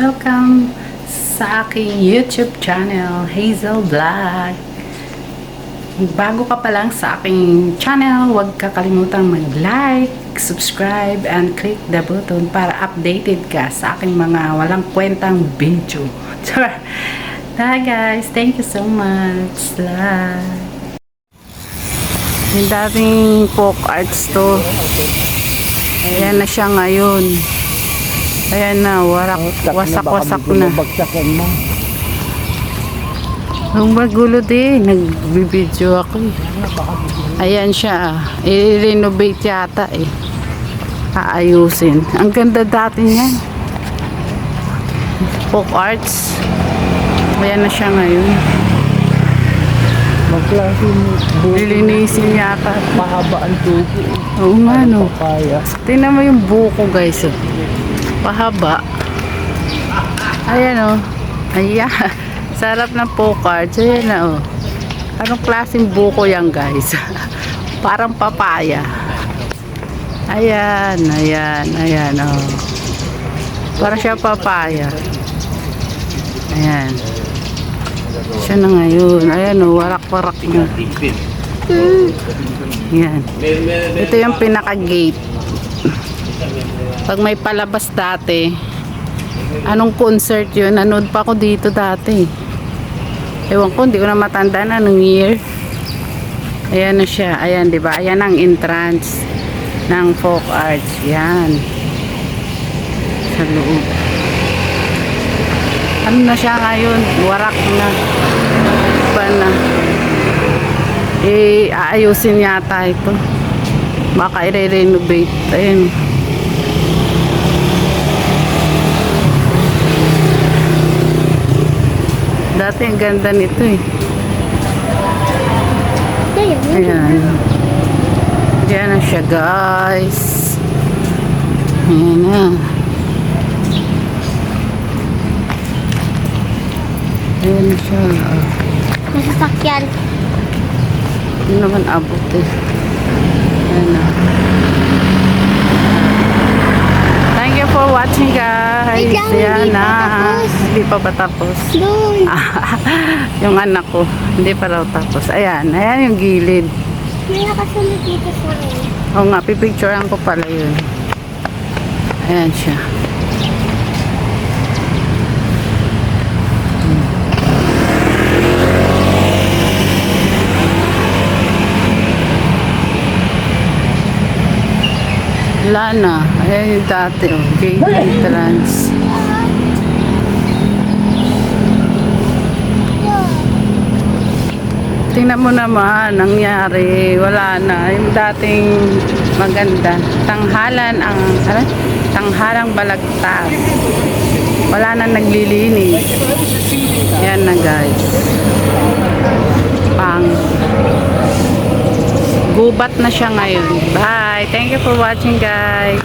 Welcome sa aking YouTube channel, Hazel Vlog. Bago ka pa lang sa aking channel, huwag kakalimutan mag-like, subscribe, and click the button para updated ka sa aking mga walang kwentang video. Hi guys, thank you so much. Yung dating folk arts to, ayan na siya ngayon. Ayan na, wasak-wasak na. Ang magulo din, nagbibideo ako. Ayan siya, i-renovate yata eh. Aayusin. Ang ganda dati niyan. Folk arts. Ayan na siya ngayon. Magklaseng buko. Lilinisin yata. Mahaba ang tubo. Oo nga no. Papaya. Tingnan mo yung buko guys. Oh. Pahaba. Ayan o. Ayan. Sarap ng folk arts. Ayan na o. Anong klaseng buko yan guys? Parang papaya. Ayan. Ayan. Ayan o. Parang siya papaya. Ayan. Siya na ngayon. Ayan o. Warak-warak na. Ayan. Ito yung pinaka-gate. Pag may palabas dati, anong concert yun? Nanood pa ako dito dati. Ewan ko, hindi ko na matandaan anong year. Ayan na siya. Ayan, diba? Ayan ang entrance ng folk arts. Yan. Sa loob. Ano na siya ngayon? Warak na. Pa na. Aayusin yata ito. Baka i-renovate. Ayan. Dati ang ganda nito eh. Ayan. Ayan na siya guys. Ayan na. Ayan na siya. Nasasakyan. Hindi naman abot eh. Ayan na. Thank you for watching guys. Ayan na. Hindi pa ba tapos? Doon. Yung anak ko, hindi pa raw tapos. Ayan, ayan yung gilid. May nakasunod dito sa akin. Oo nga, pipicturean ko pala yun. Ayan siya. Wala na. Ayan yung dati. Oh. Gate entrance. Tingnan mo naman, nangyari, wala na. Yung dating maganda. Tanghalang balagtas. Wala na naglilinis. Yan na guys. Gubat na siya ngayon. Bye! Thank you for watching guys.